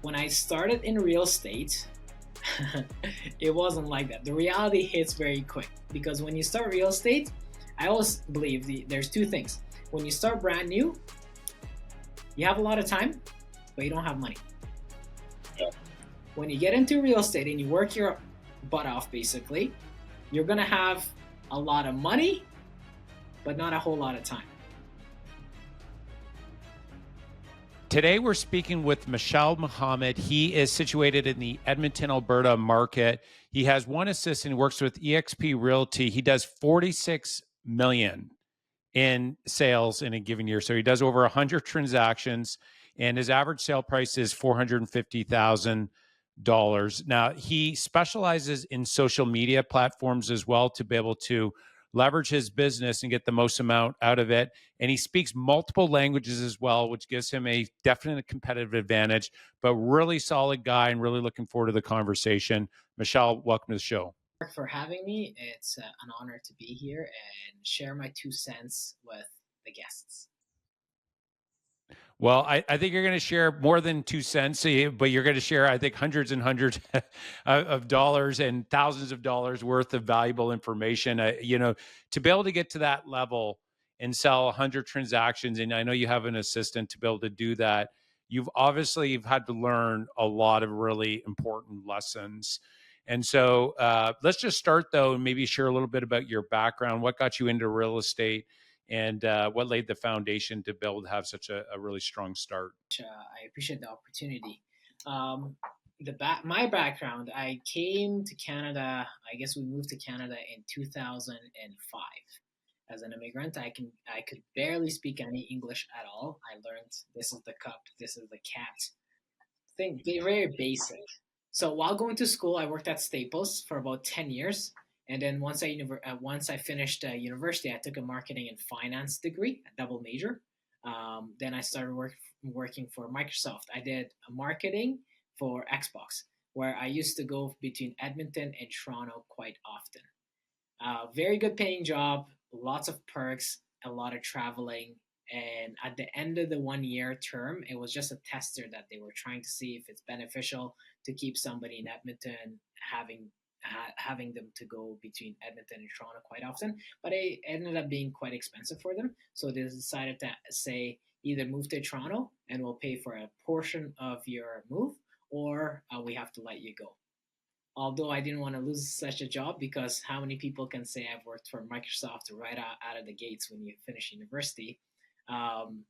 When I started in real estate, it wasn't like that. The reality hits very quick because when you start real estate, I always believe there's two things. When you start brand new, you have a lot of time, but you don't have money. When you get into real estate and you work your butt off, basically, you're gonna have a lot of money, but not a whole lot of time. Today, we're speaking with Mashal Muhammad. He is situated in the Edmonton, Alberta market. He has one assistant. He works with eXp Realty. He does 46 million in sales in a given year. So he does over 100 transactions, and his average sale price is $450,000. Now, he specializes in social media platforms as well to be able to leverage his business and get the most amount out of it. And he speaks multiple languages as well, which gives him a definite competitive advantage, but really solid guy and really looking forward to the conversation. Michelle, welcome to the show. For having me. It's an honor to be here and share my 2 cents with the guests. Well, I think you're going to share more than 2 cents, but you're going to share, I think, hundreds and hundreds of dollars and thousands of dollars worth of valuable information. To be able to get to that level and sell 100 transactions, and I know you have an assistant to be able to do that. You've had to learn a lot of really important lessons. And so let's just start, though, and maybe share a little bit about your background. What got you into real estate? And what laid the foundation to be able to have such a really strong start? I appreciate the opportunity. Um, my background, I came to Canada. I guess we moved to Canada in 2005. As an immigrant, I could barely speak any English at all. I learned this is the cup, this is the cat. Thing very basic. So while going to school, I worked at Staples for about 10 years, and then once I finished university, I took a marketing and finance degree, a double major. Then I started working for Microsoft. I did marketing for Xbox, where I used to go between Edmonton and Toronto quite often. Very good paying job, lots of perks, a lot of traveling. And at the end of the 1 year term, it was just a tester that they were trying to see if it's beneficial to keep somebody in Edmonton having them to go between Edmonton and Toronto quite often. But it ended up being quite expensive for them, so they decided to say either move to Toronto and we'll pay for a portion of your move, or we have to let you go. Although I didn't want to lose such a job, because how many people can say I've worked for Microsoft right out of the gates when you finish university? Um,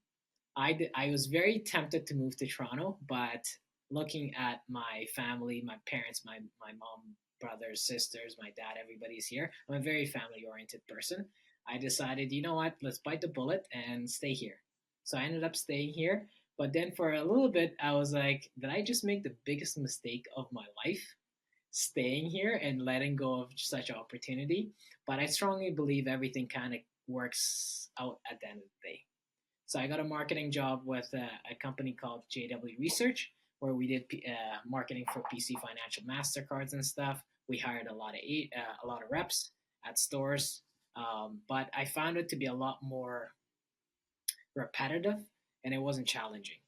I was very tempted to move to Toronto, but looking at my family, my parents, my mom, brothers, sisters, my dad, everybody's here. I'm a very family oriented person. I decided, you know what, let's bite the bullet and stay here. So I ended up staying here. But then for a little bit, I was like, did I just make the biggest mistake of my life? Staying here and letting go of such an opportunity. But I strongly believe everything kind of works out at the end of the day. So I got a marketing job with a company called JW Research, where we did marketing for PC Financial Mastercards and stuff. We hired a lot of reps at stores, but I found it to be a lot more repetitive, and it wasn't challenging.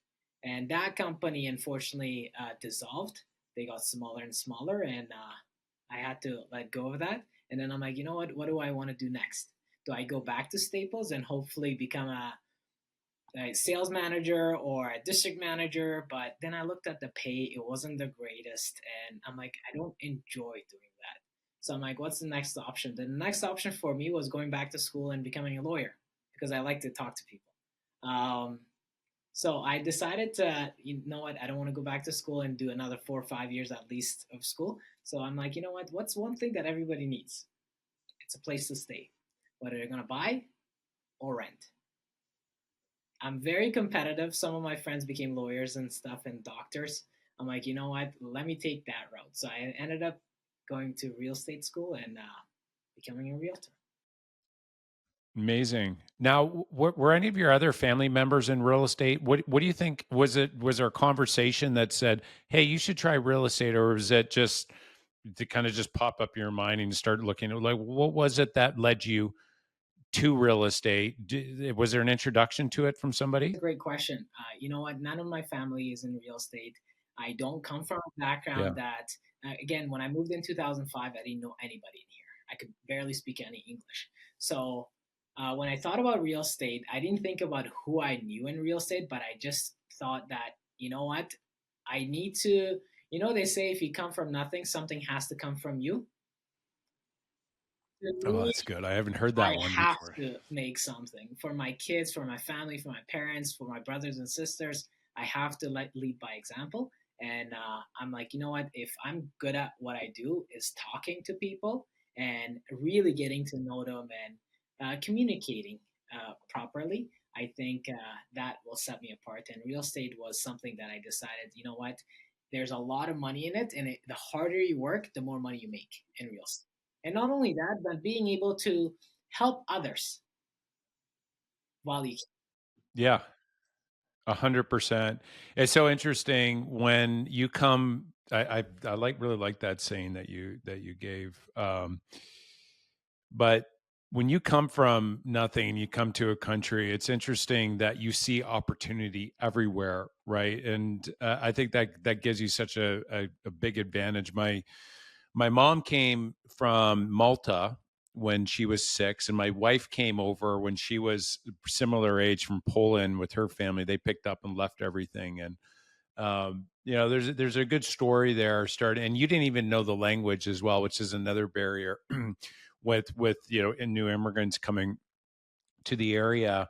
And that company unfortunately dissolved. They got smaller and smaller, and I had to let go of that. And then I'm like, you know what? What do I want to do next? Do I go back to Staples and hopefully become a sales manager or a district manager? But then I looked at the pay, it wasn't the greatest. And I'm like, I don't enjoy doing that. So I'm like, what's the next option? The next option for me was going back to school and becoming a lawyer, because I like to talk to people. Um, so I decided to, you know what, I don't want to go back to school and do another 4 or 5 years at least of school. So I'm like, you know what, what's one thing that everybody needs? It's a place to stay, whether they're going to buy or rent. I'm very competitive. Some of my friends became lawyers and stuff and doctors. I'm like, you know what? Let me take that route. So I ended up going to real estate school and becoming a realtor. Amazing. Now, were any of your other family members in real estate? What do you think? Was there a conversation that said, "Hey, you should try real estate," or was it just to kind of just pop up in your mind and you start looking at, like, what was it that led you to real estate? Was there an introduction to it from somebody? Great question. You know what? None of my family is in real estate. I don't come from a Yeah. background that, again, when I moved in 2005, I didn't know anybody in here. I could barely speak any English. So when I thought about real estate, I didn't think about who I knew in real estate, but I just thought that, you know what, I need to, they say if you come from nothing, something has to come from you. To Oh, me, that's good. I haven't heard I that one have before. to make something for my kids, for my family, for my parents, for my brothers and sisters. I have to lead by example. And I'm like, you know what? If I'm good at what I do, is talking to people and really getting to know them and communicating properly, I think that will set me apart. And real estate was something that I decided, you know what? There's a lot of money in it, and the harder you work, the more money you make in real estate. And not only that, but being able to help others while you Yeah, 100%. It's so interesting when you come. I like really like that saying that you gave. But when you come from nothing and you come to a country, it's interesting that you see opportunity everywhere, right? And I think that that gives you such a big advantage. My mom came from Malta when she was 6, and my wife came over when she was similar age from Poland with her family. They picked up and left everything, and there's a good story there. Starting, and you didn't even know the language as well, which is another barrier with in new immigrants coming to the area.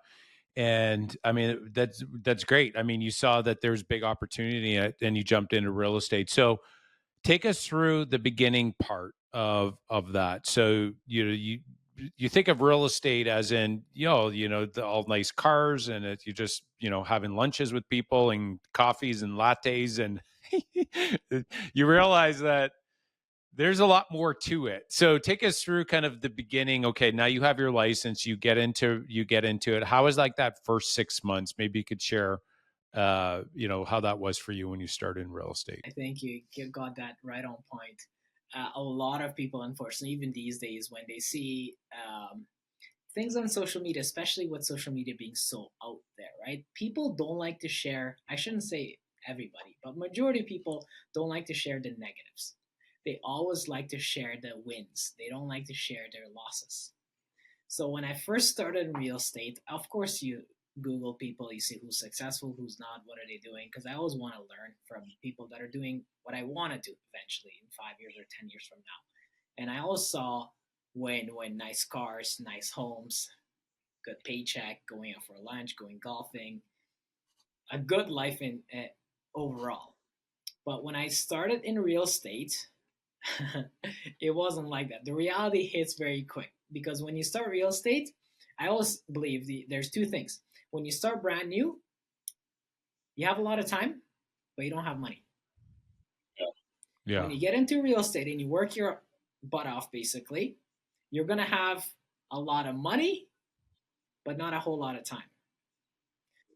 And I mean, that's great. I mean, you saw that there's big opportunity, and you jumped into real estate. So take us through the beginning part of that. So you think of real estate as in all nice cars, and you just having lunches with people and coffees and lattes, and you realize that there's a lot more to it. So take us through kind of the beginning. Okay, now you have your license, you get into it. How was like that first 6 months? Maybe you could share how that was for you when you started in real estate. I think you got that right on point. A lot of people, unfortunately, even these days, when they see things on social media, especially with social media being so out there, right? People don't like to share. I shouldn't say everybody, but majority of people don't like to share the negatives. They always like to share the wins. They don't like to share their losses. So when I first started in real estate, of course you Google people, you see who's successful, who's not, what are they doing? Because I always want to learn from people that are doing what I want to do eventually in 5 years or 10 years from now. And I always saw when nice cars, nice homes, good paycheck, going out for lunch, going golfing, a good life in overall. But when I started in real estate, it wasn't like that. The reality hits very quick because when you start real estate, I always believe there's two things. When you start brand new, you have a lot of time, but you don't have money. When Yeah. you get into real estate and you work your butt off, basically, you're going to have a lot of money, but not a whole lot of time.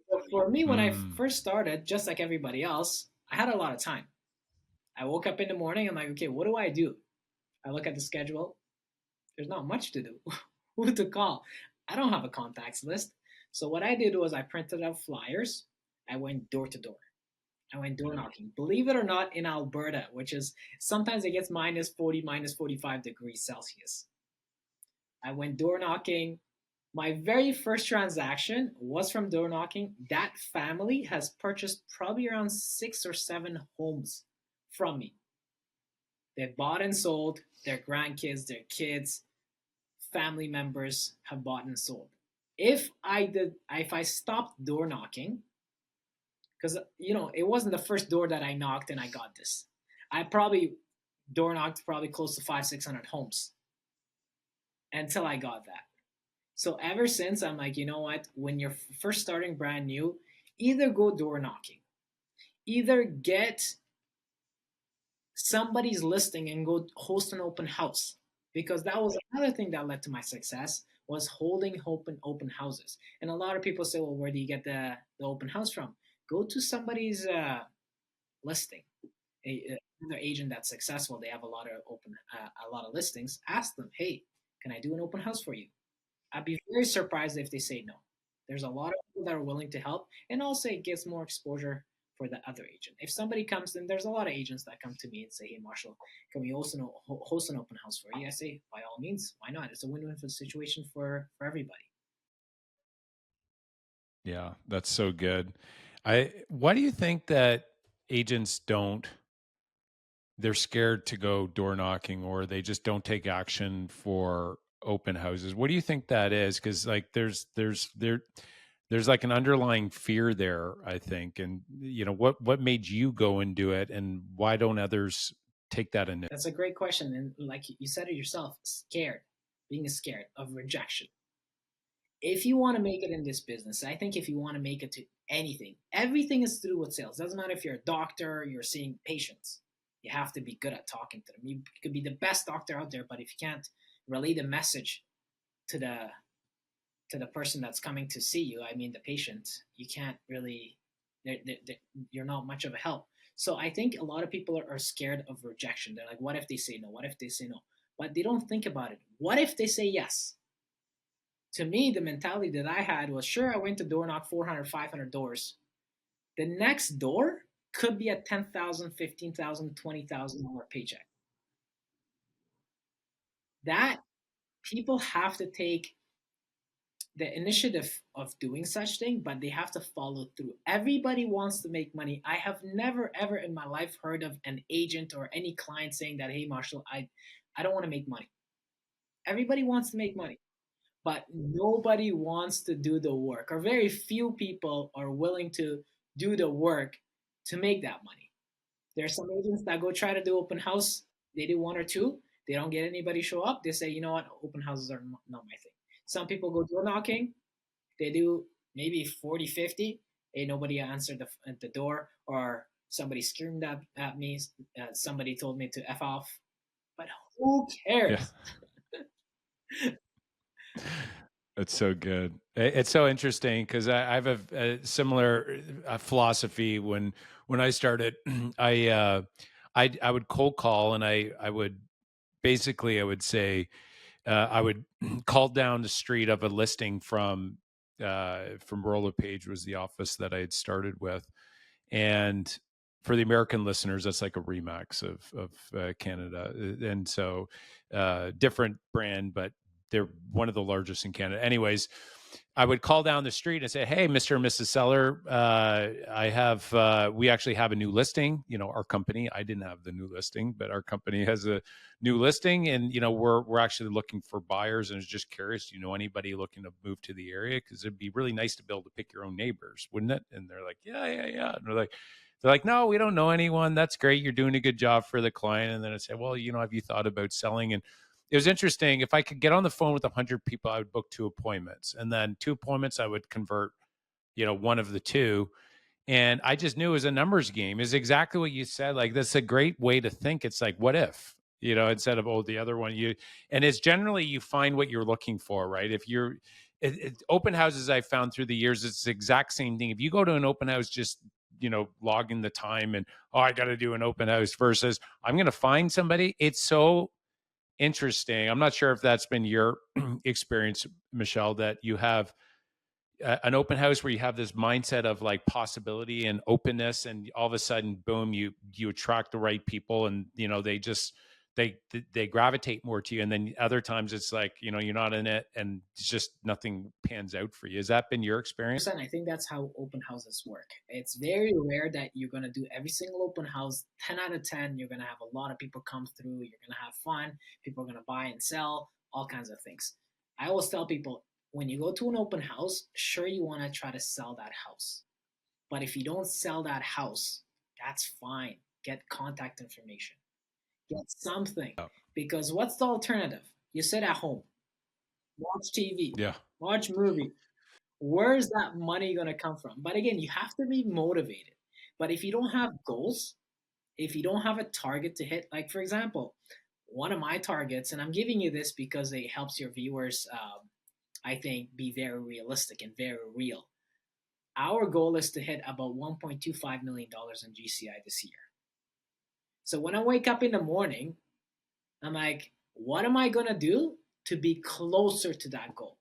So for me, when I Mm. first started, just like everybody else, I had a lot of time. I woke up in the morning, I'm like, okay, what do I do? I look at the schedule. There's not much to do. Who to call? I don't have a contacts list. So what I did was I printed out flyers. I went door to door. I went door knocking. Believe it or not, in Alberta, which is sometimes it gets minus 40, minus 45 degrees Celsius. I went door knocking. My very first transaction was from door knocking. That family has purchased probably around 6 or 7 homes from me. They've bought and sold. Their grandkids, their kids, family members have bought and sold. If I stopped door knocking, because it wasn't the first door that I knocked and I got this. I probably door knocked probably close to 500-600 homes until I got that. So ever since I'm like, you know what? When you're first starting brand new, either go door knocking, either get somebody's listing and go host an open house, because that was another thing that led to my success was holding open houses. And a lot of people say, well, where do you get the open house from? Go to somebody's listing, another agent that's successful. They have a lot of listings. Ask them, hey, can I do an open house for you? I'd be very surprised if they say no. There's a lot of people that are willing to help, and also it gives more exposure for the other agent. If somebody comes in, there's a lot of agents that come to me and say, "Hey, Marshall, can we host an open house for you?" I say, by all means, why not? It's a win-win situation for everybody. Yeah, that's so good. Why do you think that agents don't, they're scared to go door knocking, or they just don't take action for open houses? What do you think that is? Because like there's like an underlying fear there, I think. And what made you go and do it, and why don't others take that initiative? That's a great question, and like you said it yourself, scared, being scared of rejection. If you want to make it in this business, I think if you want to make it to anything, everything is to do with sales. Doesn't matter if you're a doctor, you're seeing patients. You have to be good at talking to them. You could be the best doctor out there, but if you can't relay the message to the person that's coming to see you, I mean the patient, you can't really. You're not much of a help. So I think a lot of people are scared of rejection. They're like, what if they say no? What if they say no? But they don't think about it. What if they say yes? To me, the mentality that I had was, sure, I went to door knock 400, 500 doors. The next door could be a 10,000, 15,000, $20,000 paycheck. That people have to take the initiative of doing such thing, but they have to follow through. Everybody wants to make money. I have never ever in my life heard of an agent or any client saying that, "Hey, Marshall, I don't want to make money." Everybody wants to make money, but nobody wants to do the work, or very few people are willing to do the work to make that money. There are some agents that go try to do open house, they do one or two, they don't get anybody show up, they say, you know what, open houses are not my thing. Some people go door knocking, they do maybe 40, 50, ain't nobody answered at the door, or somebody screamed at me, somebody told me to F off, but who Yeah. cares? It's so good. It's so interesting because I have a similar philosophy. When I started, I would cold call, and I would basically, I would say, I would call down the street of a listing from Royal LePage, was the office that I had started with. And for the American listeners, that's like a Remax of Canada, and so different brand, but they're one of the largest in Canada. Anyways, I would call down the street and say, "Hey, Mr. and Mrs. Seller, we actually have a new listing. Our company. I didn't have the new listing, but our company has a new listing, and we're actually looking for buyers. And I was just curious, do you know anybody looking to move to the area? Because it'd be really nice to be able to pick your own neighbors, wouldn't it?" And they're like, "Yeah, yeah, yeah." And they're like, "No, we don't know anyone. That's great. You're doing a good job for the client." And then I say, "Well, have you thought about selling?" And it was interesting. If I could get on the phone with 100 people, I would book 2 appointments, and then 2 appointments I would convert, one of the two. And I just knew it was a numbers game. Is exactly what you said. Like, that's a great way to think. It's like, what if, instead of, oh, the other one, and it's generally you find what you're looking for, right? If you're open houses, I found through the years, it's the exact same thing. If you go to an open house, just, logging the time and, oh, I got to do an open house versus I'm going to find somebody. It's so interesting. I'm not sure if that's been your experience, Mashal, that you have an open house where you have this mindset of like possibility and openness, and all of a sudden, boom, you attract the right people, and they just they gravitate more to you. And then other times it's like, you're not in it, and it's just nothing pans out for you. Has that been your experience? I think that's how open houses work. It's very rare that you're going to do every single open house 10 out of 10. You're going to have a lot of people come through. You're going to have fun. People are going to buy and sell, all kinds of things. I always tell people, when you go to an open house, sure, you want to try to sell that house. But if you don't sell that house, that's fine. Get contact information, get something. Yeah. Because what's the alternative? You sit at home, watch TV, Yeah. watch movie. Where's that money going to come from? But again, you have to be motivated. But if you don't have goals, if you don't have a target to hit, like for example, one of my targets, and I'm giving you this because it helps your viewers, I think, be very realistic and very real. Our goal is to hit about $1.25 million in GCI this year. So when I wake up in the morning, I'm like, what am I going to do to be closer to that goal?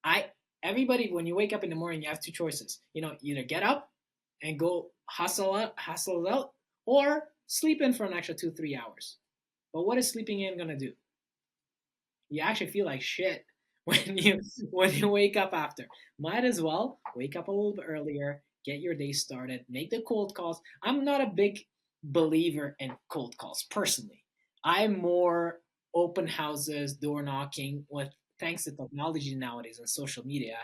I Everybody, when you wake up in the morning, you have two choices. Either get up and go hustle it out, or sleep in for an extra 2 3 hours. But what is sleeping in gonna do? You actually feel like shit when you wake up after. Might as well wake up a little bit earlier, get your day started, make the cold calls. I'm not a big believer in cold calls personally. I'm more open houses, door knocking with thanks to technology nowadays and social media.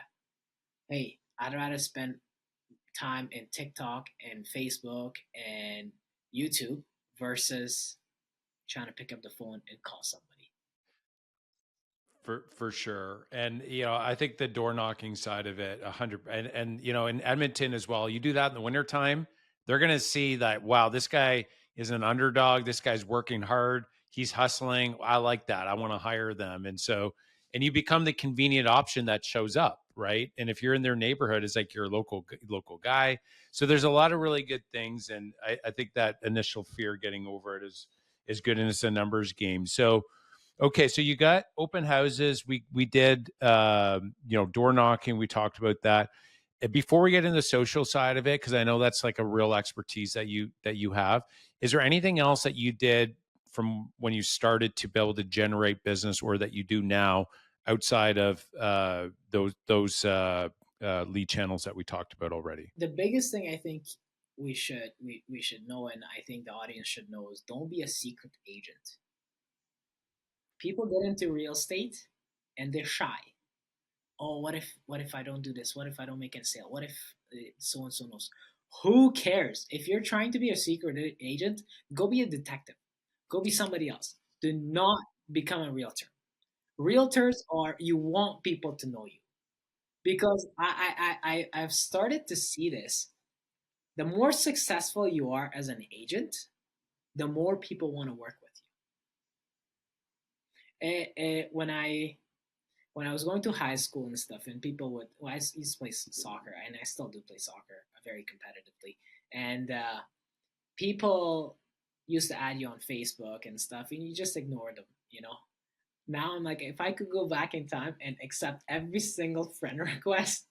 Hey, I'd rather spend time in TikTok and Facebook and YouTube versus trying to pick up the phone and call somebody. For sure. And I think the door knocking side of it, 100, and in Edmonton as well, you do that in the wintertime, they're gonna see that, wow, this guy is an underdog, this guy's working hard, he's hustling. I like that. I want to hire them. And you become the convenient option that shows up, right? And if you're in their neighborhood, it's like you're a local guy. So there's a lot of really good things. And I think that initial fear getting over it is good, and it's a numbers game. So okay, so you got open houses. We did door knocking. We talked about that. Before we get into the social side of it, because I know that's like a real expertise that you have. Is there anything else that you did from when you started to be able to generate business, or that you do now outside of those lead channels that we talked about already? The biggest thing I think we should know, and I think the audience should know, is don't be a secret agent. People get into real estate and they're shy. Oh, what if I don't do this? What if I don't make a sale? What if so and so knows? Who cares? If you're trying to be a secret agent, go be a detective. Go be somebody else. Do not become a realtor. Realtors are, you want people to know you, because I've started to see this. The more successful you are as an agent, the more people want to work with you. When I was going to high school and stuff, and people would, well, I used to play soccer, and I still do play soccer very competitively, and people used to add you on Facebook and stuff, and you just ignore them. Now I'm like, if I could go back in time and accept every single friend request,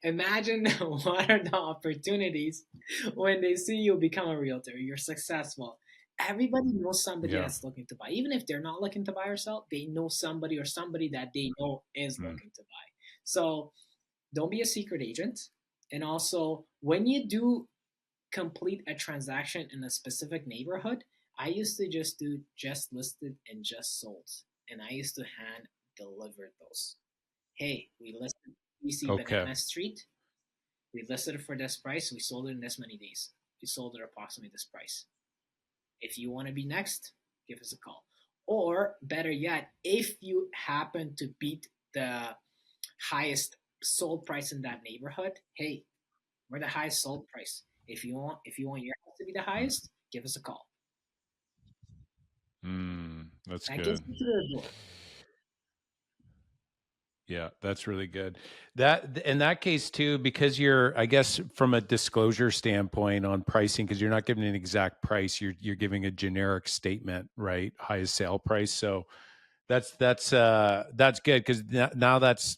imagine what are the opportunities when they see you become a realtor, you're successful. Everybody knows somebody Yeah. that's looking to buy. Even if they're not looking to buy or sell, they know somebody or somebody that they know is Mm. looking to buy. So don't be a secret agent. And also, when you do complete a transaction in a specific neighborhood, I used to just do just listed and just sold. And I used to hand deliver those. Hey, we listed BC Okay. Banana Street. We listed it for this price. We sold it in this many days. We sold it approximately this price. If you want to be next, give us a call. Or better yet, if you happen to beat the highest sold price in that neighborhood, hey, we're the highest sold price. If you want your house to be the highest, give us a call. That's That gets good. you to the door. Yeah, that's really good. That in that case too, because you're, I guess, from a disclosure standpoint on pricing, because you're not giving an exact price, you're giving a generic statement, right? Highest sale price. So that's good, because now that's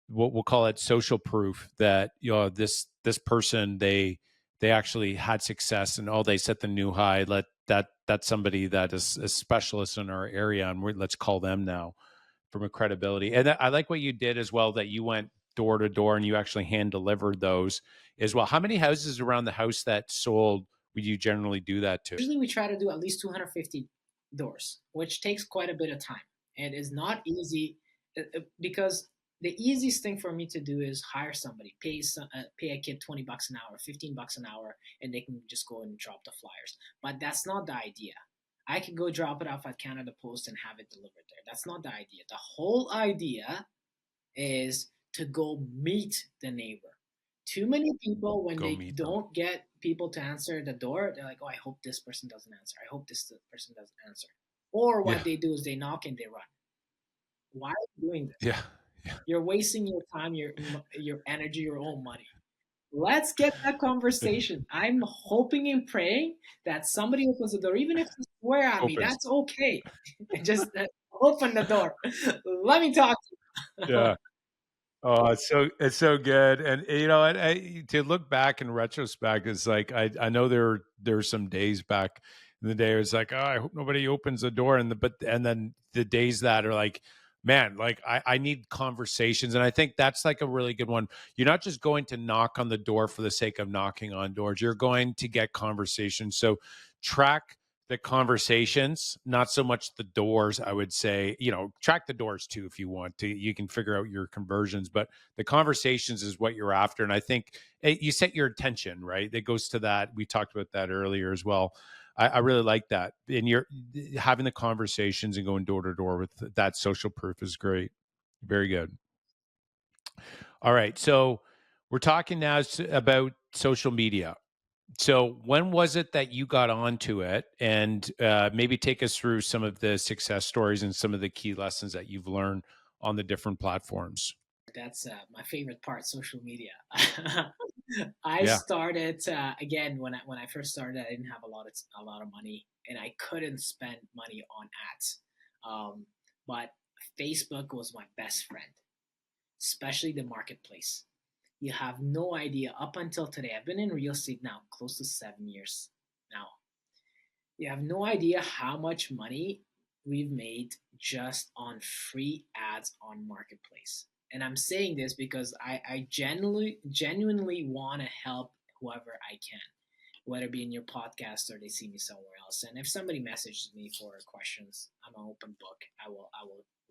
what we'll call it, social proof that this person, they actually had success, and they set the new high. That's somebody that is a specialist in our area, and let's call them now from a credibility. And I like what you did as well, that you went door to door and you actually hand delivered those as well. How many houses around the house that sold would you generally do that to? Usually we try to do at least 250 doors, which takes quite a bit of time and is not easy, because the easiest thing for me to do is hire somebody, pay a kid 20 bucks an hour, 15 bucks an hour, and they can just go and drop the flyers. But that's not the idea. I could go drop it off at Canada Post and have it delivered there. That's not the idea. The whole idea is to go meet the neighbor. Too many people, when Go they meet them. don't get people to answer the door, they're like, "Oh, I hope this person doesn't answer. I hope this person doesn't answer." Or Yeah. what they do is they knock and they run. Why are you doing this? Yeah. Yeah. You're wasting your time, your energy, your own money. Let's get that conversation. I'm hoping and praying that somebody opens the door, even if they swear at me. Opens. That's okay. Just open the door. Let me talk to you. Yeah. Oh, it's so good, and and to look back in retrospect, it's like I know there's some days back in the day. It was like, oh, I hope nobody opens the door, and then the days that are like, man, like I need conversations, and I think that's like a really good one. You're not just going to knock on the door for the sake of knocking on doors. You're going to get conversations. So track the conversations, not so much the doors. I would say, track the doors too if you want to. You can figure out your conversions, but the conversations is what you're after. And I think you set your attention, right? That goes to that. We talked about that earlier as well. I really like that. And you're having the conversations and going door to door with that social proof is great. Very good. All right. So we're talking now about social media. So when was it that you got onto it? And maybe take us through some of the success stories and some of the key lessons that you've learned on the different platforms. That's my favorite part, social media. I Yeah. started again when I first started. I didn't have a lot of money, and I couldn't spend money on ads. Um, but Facebook was my best friend, especially the marketplace. You have no idea. Up until today, I've been in real estate now close to 7 years now. You have no idea how much money we've made just on free ads on marketplace. And I'm saying this because I genuinely want to help whoever I can, whether it be in your podcast or they see me somewhere else. And if somebody messages me for questions, I'm an open book. I will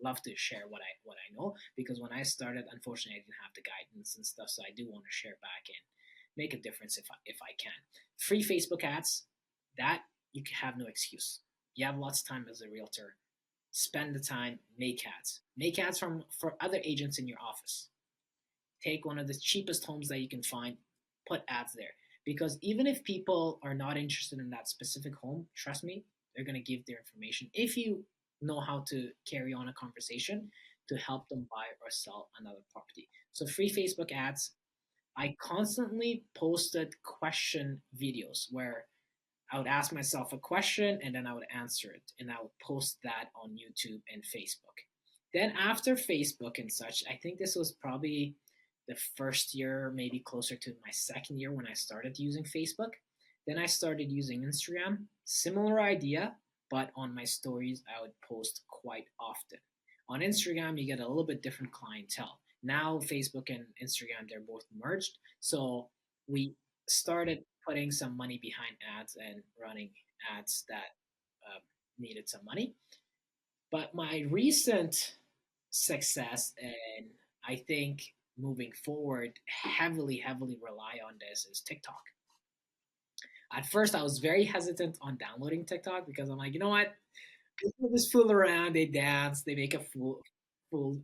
love to share what I know, because when I started, unfortunately, I didn't have the guidance and stuff. So I do want to share back and make a difference if I can. Free Facebook ads, that you have no excuse. You have lots of time as a realtor. Spend the time, make ads. Make ads for other agents in your office. Take one of the cheapest homes that you can find, put ads there. Because even if people are not interested in that specific home, trust me, they're going to give their information if you know how to carry on a conversation to help them buy or sell another property. So, free Facebook ads. I constantly posted question videos where I would ask myself a question and then I would answer it, and I would post that on YouTube and Facebook. Then after Facebook and such, I think this was probably the first year, maybe closer to my second year when I started using Facebook. Then I started using Instagram. Similar idea, but on my stories, I would post quite often. On Instagram, you get a little bit different clientele. Now, Facebook and Instagram, they're both merged. So we started putting some money behind ads and running ads that uh, needed some money. But my recent success, and I think moving forward, heavily rely on this is TikTok. At first, I was very hesitant on downloading TikTok because I'm like, you know what? People just fool around, they dance, they make a fool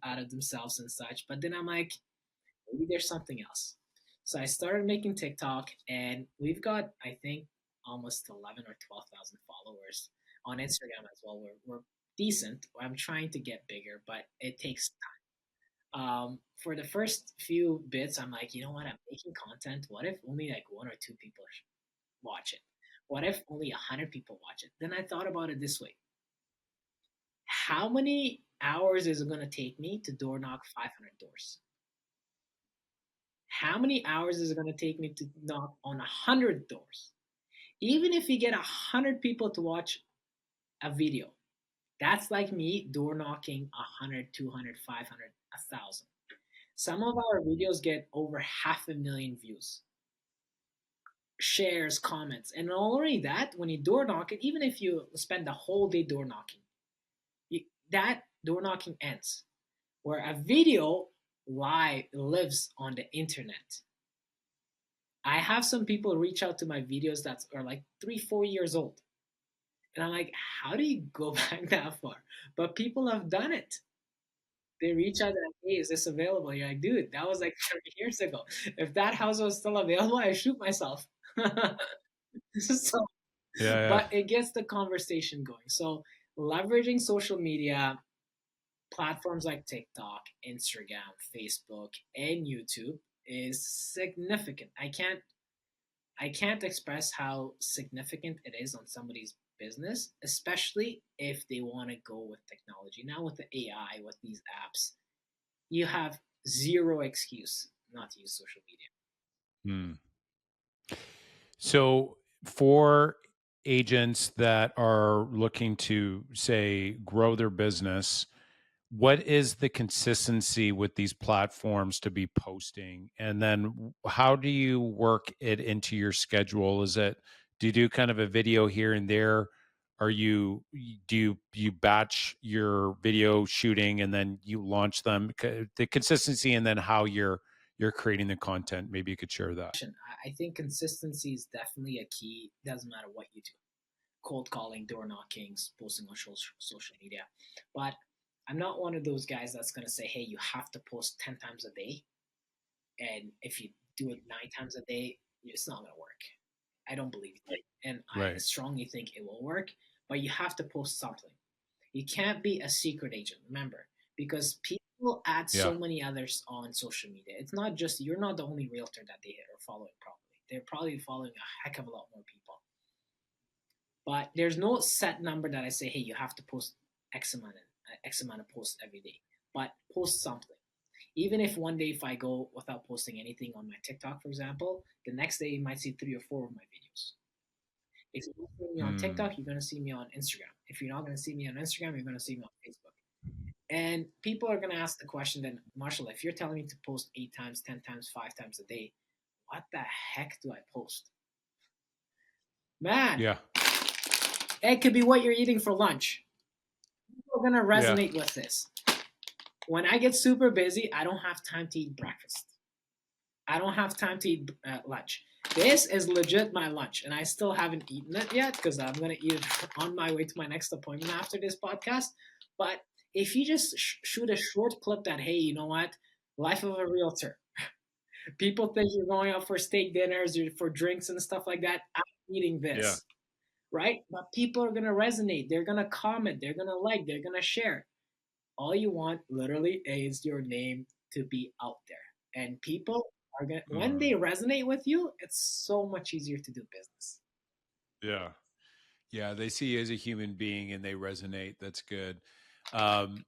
out of themselves and such. But then I'm like, maybe there's something else. So I started making TikTok, and we've got, I think, almost 11 or 12,000 followers on Instagram as well. We're decent. I'm trying to get bigger, but it takes time. For the first few bits, I'm like, you know what? I'm making content. What if only like one or two people watch it? What if only 100 people watch it? Then I thought about it this way: how many hours is it going to take me to door knock 500 doors? How many hours is it going to take me to knock on 100 doors? Even if you get 100 people to watch a video, that's like me door knocking 100, 200, 500, 1,000. Some of our videos get over 500,000 views, shares, comments. And not only that, when you door knock it, even if you spend the whole day door knocking, that door knocking ends. Where a video live lives on the internet. I have some people reach out to my videos that are like 3, 4 years old. And I'm like, how do you go back that far? But people have done it. They reach out and like, hey, is this available? You're like, dude, that was like 30 years ago. If that house was still available, I shoot myself. So, Yeah. Yeah. but it gets the conversation going. So leveraging social media platforms like TikTok, Instagram, Facebook, and YouTube is significant. I can't express how significant it is on somebody's business, especially if they want to go with technology. Now with the AI, with these apps, you have zero excuse not to use social media. Hmm. So for agents that are looking to, say, grow their business, what is the consistency with these platforms to be posting? And then how do you work it into your schedule? Do you do kind of a video here and there? Do you batch your video shooting and then you launch them? The consistency and then how you're creating the content. Maybe you could share that. I think consistency is definitely a key. Doesn't matter what you do, cold calling, door knocking, posting on social media. But I'm not one of those guys that's going to say, hey, you have to post 10 times a day. And if you do it 9 times a day, it's not going to work. I don't believe it. And I Right. strongly think it will work, but you have to post something. You can't be a secret agent, remember, because people add Yeah. so many others on social media. It's not just, you're not the only realtor that they hit or following probably. They're probably following a heck of a lot more people. But there's no set number that I say, hey, you have to post X amount of posts every day. But post something. Even if one day if I go without posting anything on my TikTok, for example, the next day you might see 3 or 4 of my videos. If you're not seeing me on Hmm. TikTok, you're gonna see me on Instagram. If you're not gonna see me on Instagram, you're gonna see me on Facebook. And people are gonna ask the question then, Marshall, if you're telling me to post 8 times, 10 times, 5 times a day, what the heck do I post? Man, Yeah. it could be what you're eating for lunch. People are gonna Yeah. resonate with this. When I get super busy, I don't have time to eat breakfast. I don't have time to eat lunch. This is legit my lunch, and I still haven't eaten it yet because I'm gonna eat it on my way to my next appointment after this podcast. But if you just shoot a short clip that, hey, you know what, life of a realtor. People think you're going out for steak dinners or for drinks and stuff like that. I'm eating Yeah. this, right? But people are gonna resonate. They're gonna comment. They're gonna like. They're gonna share. All you want literally is your name to be out there, and people are gonna, when they Mhm. resonate with you, it's so much easier to do business. Yeah. Yeah, they see you as a human being and they resonate. That's good. Um,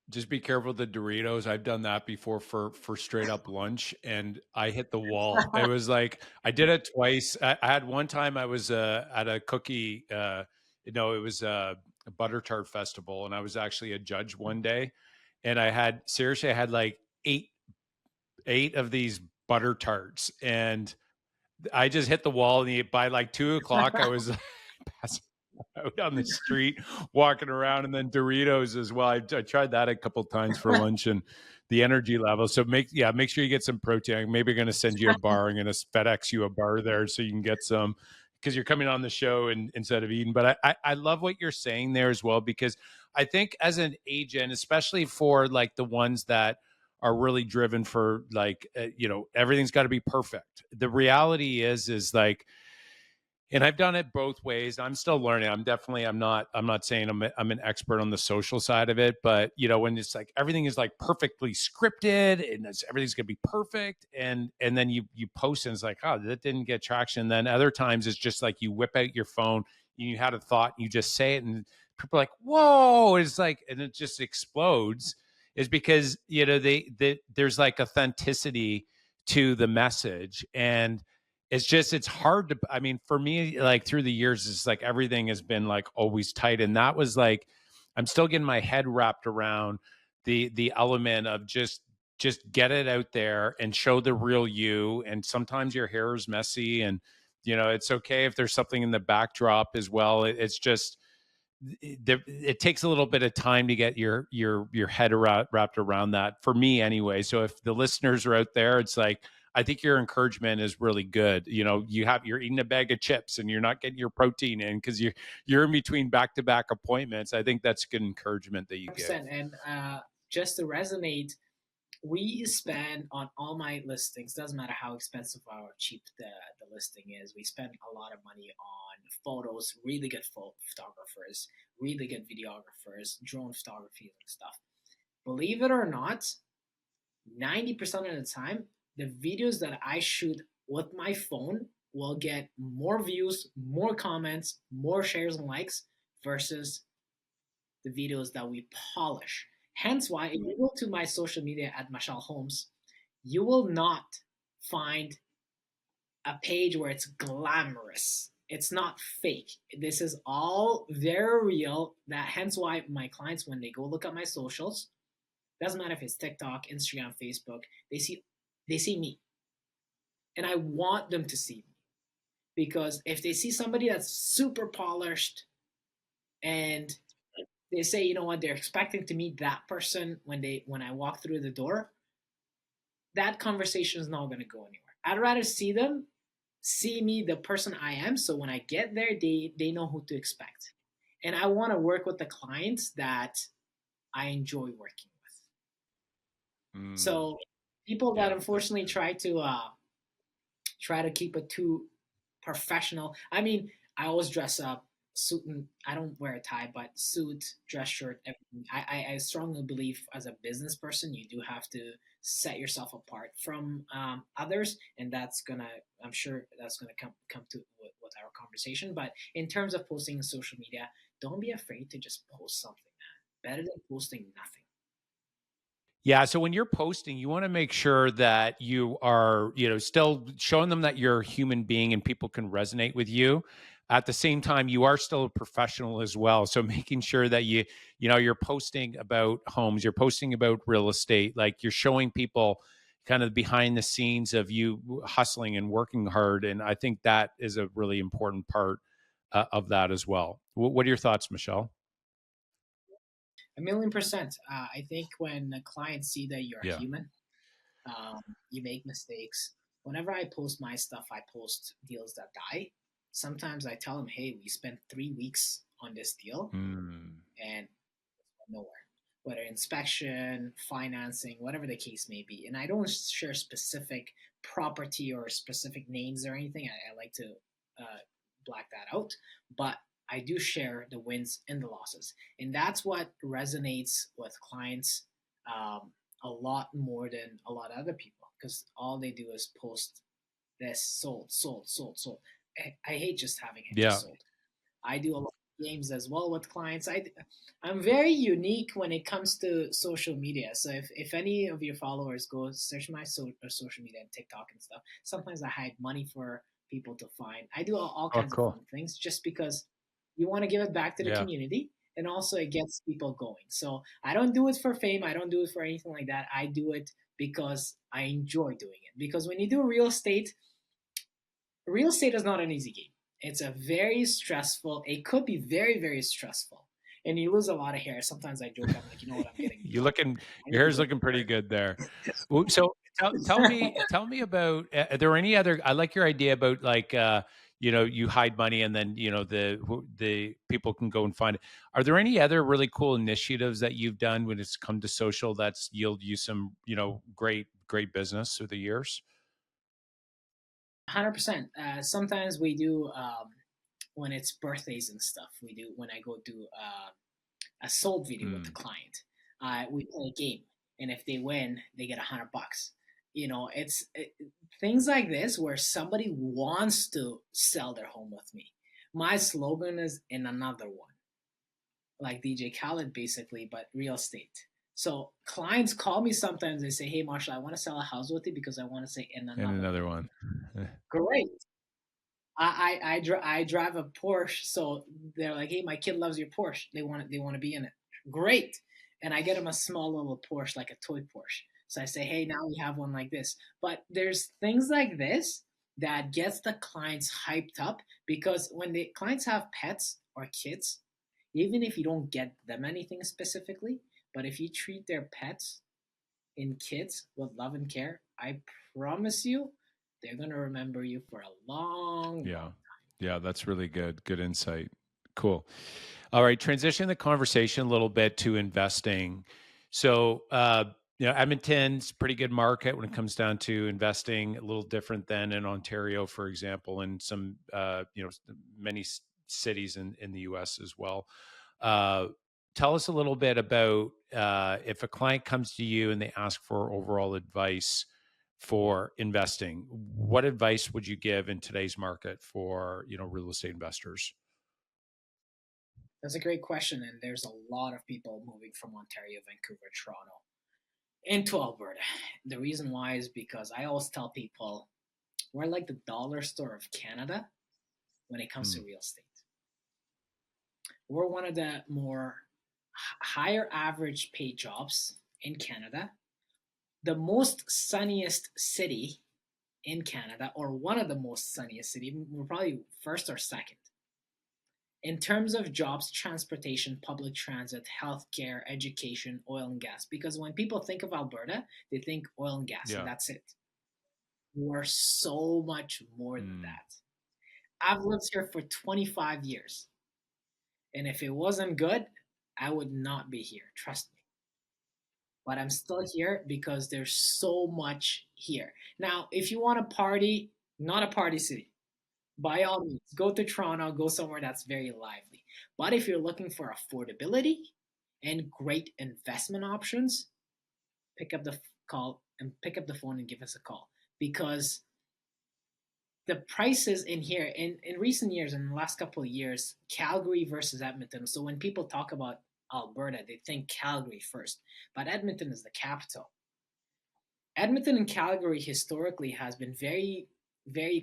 just be careful with the Doritos. I've done that before for straight up lunch, and I hit the wall. It was like I did it twice. I had one time I was at a cookie. It was a butter tart festival, and I was actually a judge one day, and I had like eight of these butter tarts, and I just hit the wall. And by like 2 o'clock, I was passing out on the street, walking around, and then Doritos as well. I tried that a couple times for lunch, and the energy level. So make sure you get some protein. I'm maybe going to send you a bar. I'm going to FedEx you a bar there so you can get some because you're coming on the show and instead of eating. But I love what you're saying there as well, because I think as an agent, especially for like the ones that are really driven for like everything's got to be perfect. The reality is like, and I've done it both ways. I'm still learning. I'm not saying I'm an expert on the social side of it, but when it's like everything is like perfectly scripted and everything's gonna be perfect, and then you post and it's like, oh, that didn't get traction. And then other times it's just like you whip out your phone, you had a thought, and you just say it, and people are like, whoa, it's like, and it just explodes. Is because there's like authenticity to the message, and it's hard to, I mean, for me, like through the years, it's like everything has been like always tight. And that was like, I'm still getting my head wrapped around the element of just get it out there and show the real you. And sometimes your hair is messy, and it's okay if there's something in the backdrop as well. It's just it takes a little bit of time to get your head wrapped around that, for me anyway. So if the listeners are out there, it's like, I think your encouragement is really good. You're eating a bag of chips and you're not getting your protein in because you're in between back-to-back appointments. I think that's good encouragement that you give. 100%. And just to resonate, we spend on all my listings, doesn't matter how expensive or cheap the listing is, we spend a lot of money on photos, really good photographers, really good videographers, drone photography and stuff. Believe it or not, 90% of the time, the videos that I shoot with my phone will get more views, more comments, more shares and likes versus the videos that we polish. Hence why if you go to my social media at Mashal Homes, you will not find a page where it's glamorous. It's not fake. This is all very real. That hence why my clients, when they go look at my socials, doesn't matter if it's TikTok, Instagram, Facebook, they see me. And I want them to see me. Because if they see somebody that's super polished and they say, you know what, they're expecting to meet that person when I walk through the door, that conversation is not going to go anywhere. I'd rather see them see me the person I am, so when I get there, they know who to expect. And I want to work with the clients that I enjoy working with. Mm, So people that yeah, that's unfortunately good. try to keep it too professional. I mean, I always dress up, suit, and I don't wear a tie, but suit, dress shirt, everything. I strongly believe as a business person, you do have to set yourself apart from others, and I'm sure that's gonna come to with our conversation. But in terms of posting on social media, don't be afraid to just post something. Better than posting nothing. Yeah, so when you're posting, you wanna make sure that you are, still showing them that you're a human being and people can resonate with you. At the same time, you are still a professional as well, so making sure that you're posting about homes, you're posting about real estate, like, you're showing people kind of behind the scenes of you hustling and working hard, and I think that is a really important part, of that as well. What are your thoughts, Michelle? 1,000,000%. I think when the clients see that you're Yeah. human, you make mistakes. Whenever I post my stuff, I post deals that die. Sometimes I tell them, hey, we spent 3 weeks on this deal Mm. and nowhere. Whether inspection, financing, whatever the case may be. And I don't share specific property or specific names or anything. I like to uh, black that out. But I do share the wins and the losses. And that's what resonates with clients a lot more than a lot of other people because all they do is post this sold, sold, sold, sold. I hate just having it just Yeah. sold. I do a lot of games as well with clients. I'm very unique when it comes to social media. So if any of your followers go search my social media and TikTok and stuff, sometimes I hide money for people to find. I do all Oh, kinds of cool. fun things just because you want to give it back to the Yeah. community and also it gets people going. So I don't do it for fame. I don't do it for anything like that. I do it because I enjoy doing it. Because when you do real estate is not an easy game. It's a very stressful. It could be very, very stressful, and you lose a lot of hair. Sometimes I joke. I'm like, you know what? I'm getting You bald. looking I your need to hair's go to looking pretty work. good there. So tell me about are there any other I like your idea about like you hide money and then the people can go and find it. Are there any other really cool initiatives that you've done when it's come to social that's yield you some, great business through the years? 100%. Sometimes we do when it's birthdays and stuff. We do when I go do a sold video with the Mm. client. We play a game, and if they win, they get $100. Things like this where somebody wants to sell their home with me. My slogan is in another one, like DJ Khaled, basically, but real estate. So clients call me sometimes. They say, "Hey, Marshall, I want to sell a house with you because I want to say in And another one." another one. Great. I drive a Porsche, so they're like, "Hey, my kid loves your Porsche. They want to be in it." Great, and I get them a small little Porsche, like a toy Porsche. So I say, "Hey, now we have one like this." But there's things like this that gets the clients hyped up because when the clients have pets or kids, even if you don't get them anything specifically, but if you treat their pets and kids with love and care, I promise you, they're gonna remember you for a long, Yeah. long. Yeah, that's really good. Good insight. Cool. All right, transition the conversation a little bit to investing. So, Edmonton's pretty good market when it comes down to investing. A little different than in Ontario, for example, and some, many cities in the U.S. as well. Uh, Tell us a little bit about if a client comes to you and they ask for overall advice for investing. What advice would you give in today's market for real estate investors? That's a great question, and there's a lot of people moving from Ontario, Vancouver, Toronto into Alberta. The reason why is because I always tell people we're like the dollar store of Canada when it comes Hmm. to real estate. We're one of the more higher average paid jobs in Canada, the most sunniest city in Canada, or one of the most sunniest city. We're probably first or second in terms of jobs, transportation, public transit, healthcare, education, oil and gas. Because when people think of Alberta, they think oil and gas, and Yeah. that's it. We're so much more than Hmm. that. I've lived here for 25 years, and if it wasn't good, I would not be here. Trust me. But I'm still here because there's so much here. Now, if you want to party, not a party city, by all means, go to Toronto, go somewhere that's very lively. But if you're looking for affordability and great investment options, pick up the call and pick up the phone and give us a call because the prices in here in recent years, in the last couple of years, Calgary versus Edmonton. So when people talk about Alberta, they think Calgary first, but Edmonton is the capital. Edmonton and Calgary historically has been very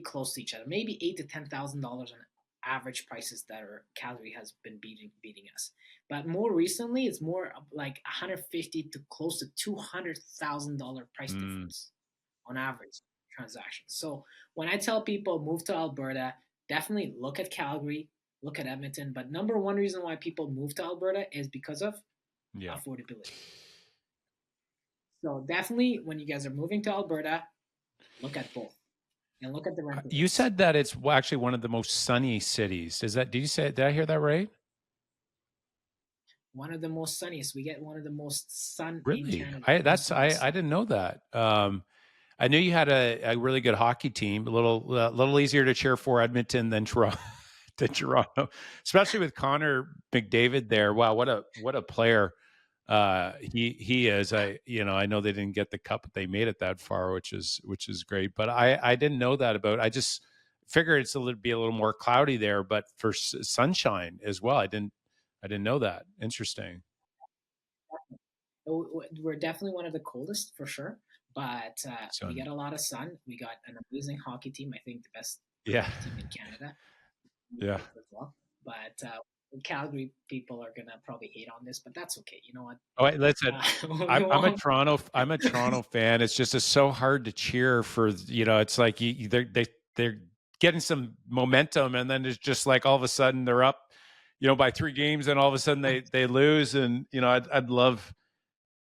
close to each other. Maybe $8,000 to $10,000 on average prices that are Calgary has been beating us. But more recently, it's more like 150 to close to $200,000 price Hmm. difference on average transactions. So when I tell people move to Alberta, definitely look at Calgary, look at Edmonton. But number one reason why people move to Alberta is because of Yeah. affordability. So definitely, when you guys are moving to Alberta, look at both and look at the rental You rates. said that it's actually one of the most sunny cities. Is that, did you say, did I hear that right? One of the most sunniest. We get one of the most sun in Really? Canada. I didn't know that. I knew you had a really good hockey team, little easier to cheer for Edmonton than Toronto, than Toronto, especially with Connor McDavid there. Wow, what a player he is. I know they didn't get the cup, but they made it that far, which is great. But I didn't know that about. I just figured be a little more cloudy there, but for sunshine as well. I didn't know that. Interesting. We're definitely one of the coldest for sure, but we Sun. get a lot of sun. We got an amazing hockey team. I think the best Yeah. hockey team in Canada Yeah. as well. But Calgary people are gonna probably hate on this, but that's okay. You know what? Oh, wait, listen, We won't. I'm a Toronto fan. It's so hard to cheer for, it's like they're getting some momentum and then it's just like all of a sudden they're up, by 3 games and all of a sudden they lose. And, I'd love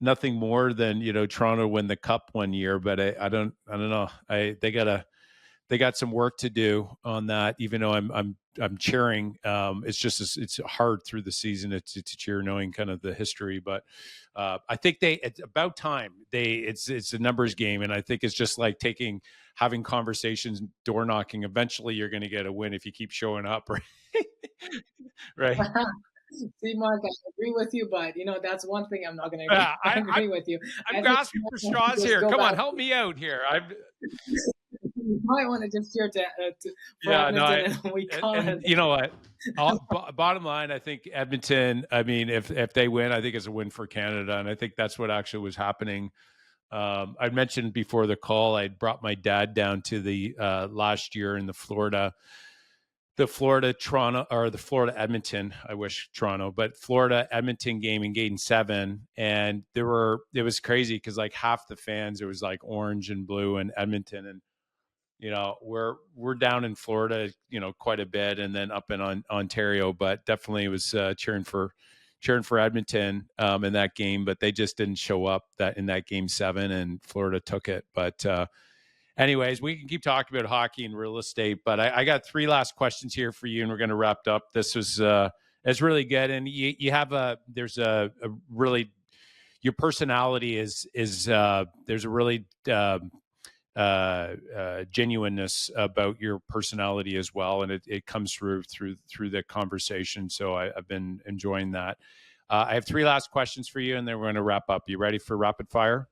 nothing more than, Toronto win the cup one year, but I don't know. They got some work to do on that. Even though I'm cheering, it's hard through the season to cheer, knowing kind of the history. But I think it's about time. It's a numbers game, and I think it's just like having conversations, door knocking. Eventually, you're going to get a win if you keep showing up, right? Right. See, Mark, I agree with you, but that's one thing I'm not going to agree, Yeah, I agree with you. I'm I think grasping you for might want to straws just here. go Come on, back. help me out here. You might want to just cheer for Yeah, no, Edmonton, and we call and it. you know what? Bottom line, I think Edmonton. I mean, if they win, I think it's a win for Canada, and I think that's what actually was happening. I mentioned before the call, I brought my dad down to the last year in the Florida Toronto, or the Florida Edmonton. I wish Toronto, but Florida Edmonton game in Game 7, and it was crazy because like half the fans, it was like orange and blue in Edmonton, and we're down in Florida, quite a bit, and then up in Ontario, but definitely was cheering for Edmonton in that game, but they just didn't show up that in that Game 7, and Florida took it. But anyways, we can keep talking about hockey and real estate, but I got 3 last questions here for you, and we're going to wrap up. This was it's really good, and you have there's a really, your personality is there's a really genuineness about your personality as well, and it comes through the conversation. So I've been enjoying that. I have 3 last questions for you, and then we're going to wrap up. You ready for rapid fire?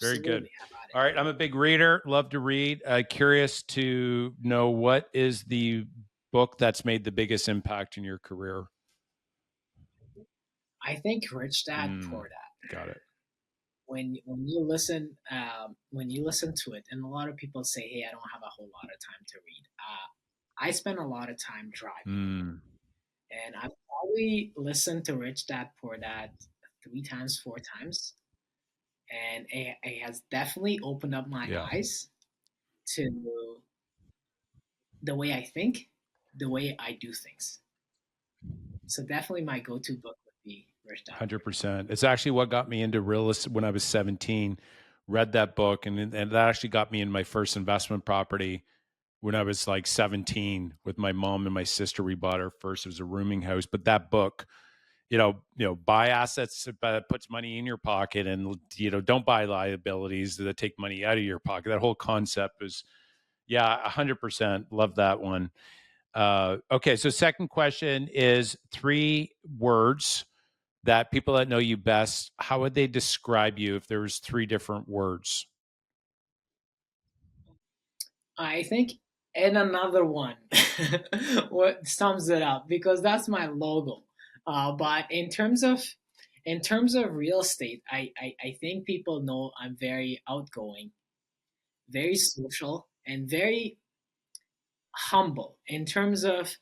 Very good. Absolutely. How about All it? right, I'm a big reader. Love to read. Curious to know, what is the book that's made the biggest impact in your career? I think Rich Dad Poor Dad. Got it. When you listen to it, and a lot of people say, "Hey, I don't have a whole lot of time to read." I spend a lot of time driving, and I've probably listened to Rich Dad Poor Dad 3 times, 4 times, and it has definitely opened up my Yeah. eyes to the way I think, the way I do things. So definitely my go-to book would be Rich Dad Poor Dad. 100%. It's actually what got me into real estate when I was 17. Read that book, and that actually got me in my first investment property when I was like 17 with my mom and my sister. We bought our first. It was a rooming house, but that book, buy assets that puts money in your pocket, and don't buy liabilities that take money out of your pocket. That whole concept is, yeah, 100%. Love that one. Okay, so second question is 3 words that people that know you best, how would they describe you if there was 3 different words? I think, and another one, what sums it up, because that's my logo. But in terms of real estate, I think people know I'm very outgoing, very social, and very humble. In terms of,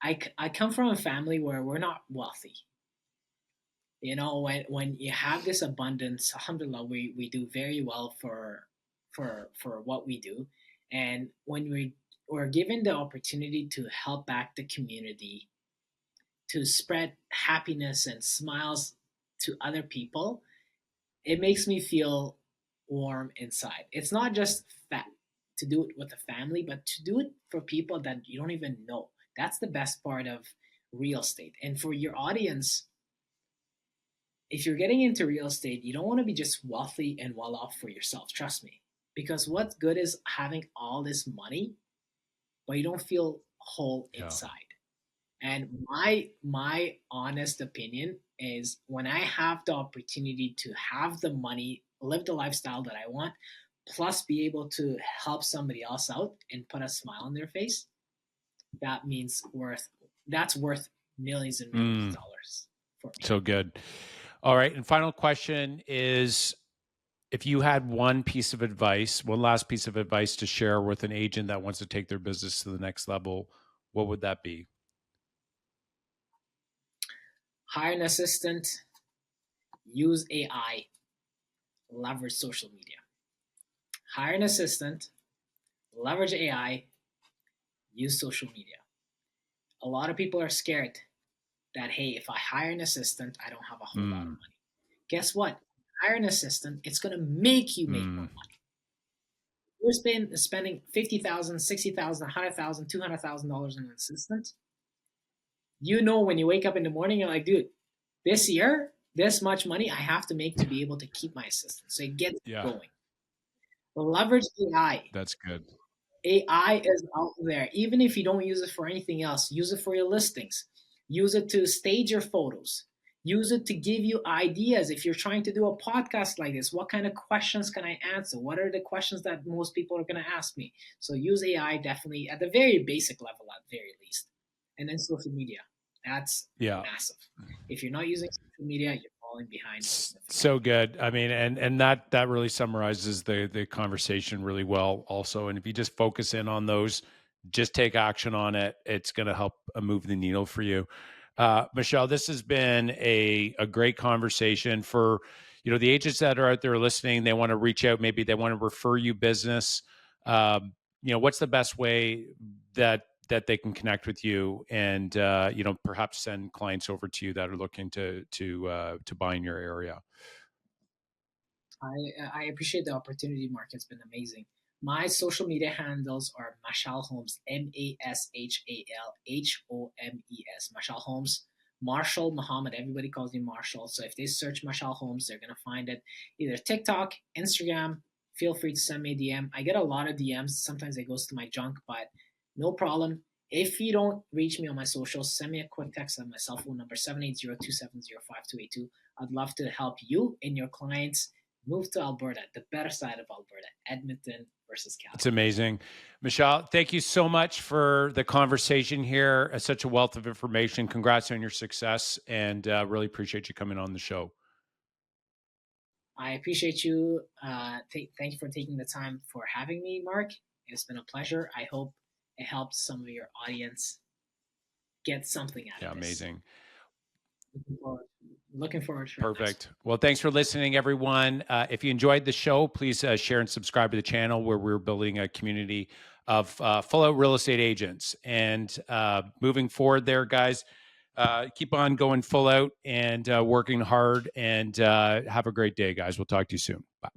I come from a family where we're not wealthy. When you have this abundance, alhamdulillah, we do very well for what we do. And when we're given the opportunity to help back the community, to spread happiness and smiles to other people, it makes me feel warm inside. It's not just that to do it with the family, but to do it for people that you don't even know. That's the best part of real estate. And for your audience, if you're getting into real estate, you don't want to be just wealthy and well off for yourself. Trust me. Because what's good is having all this money, but you don't feel whole Yeah. inside. And my honest opinion is when I have the opportunity to have the money, live the lifestyle that I want, plus be able to help somebody else out and put a smile on their face, that's worth millions and millions of dollars for me. So good. All right. And final question is, if you had one last piece of advice to share with an agent that wants to take their business to the next level, what would that be? Hire an assistant, use AI, leverage social media. Hire an assistant, leverage AI, use social media. A lot of people are scared that, hey, if I hire an assistant, I don't have a whole lot of money. Guess what? Hire an assistant, it's going to make you make more money. You're spending $50,000, $60,000, $100,000, $200,000 on an assistant. When you wake up in the morning, you're like, dude, this year, this much money I have to make to be able to keep my assistant. So it gets going. Leverage AI. That's good. AI is out there. Even if you don't use it for anything else, use it for your listings. Use it to stage your photos. Use it to give you ideas. If you're trying to do a podcast like this, what kind of questions can I answer? What are the questions that most people are going to ask me? So use AI definitely at the very basic level, at very least. And then social media. That's massive. If you're not using social media, you're falling behind. So good. I mean, and that really summarizes the conversation really well also. And if you just focus in on those, just take action on it, it's going to help move the needle for you. Mashal, this has been a great conversation. For the agents that are out there listening, they want to reach out, maybe they want to refer you business. What's the best way that they can connect with you and perhaps send clients over to you that are looking to buy in your area? I appreciate the opportunity, Mark. It's been amazing. My social media handles are Mashal Homes, MASHALHOMES. Mashal Homes, Marshall Muhammad. Everybody calls me Marshall. So if they search Mashal Homes, they're going to find it. Either TikTok, Instagram. Feel free to send me a DM. I get a lot of DMs. Sometimes it goes to my junk, but no problem. If you don't reach me on my socials, send me a quick text on my cell phone number, 780-270-5282. I'd love to help you and your clients move to Alberta, the better side of Alberta, Edmonton, versus It's Calgary. amazing. Mashal, thank you so much for the conversation here. Such a wealth of information. Congrats on your success, and really appreciate you coming on the show. I appreciate you. Thank you for taking the time for having me, Mark. It's been a pleasure. I hope it helps some of your audience get something out Yeah, of this. amazing. Looking forward to it. Perfect. Well, thanks for listening, everyone. If you enjoyed the show, please share and subscribe to the channel where we're building a community of full out real estate agents. And moving forward there, guys, keep on going full out and working hard, and have a great day, guys. We'll talk to you soon. Bye.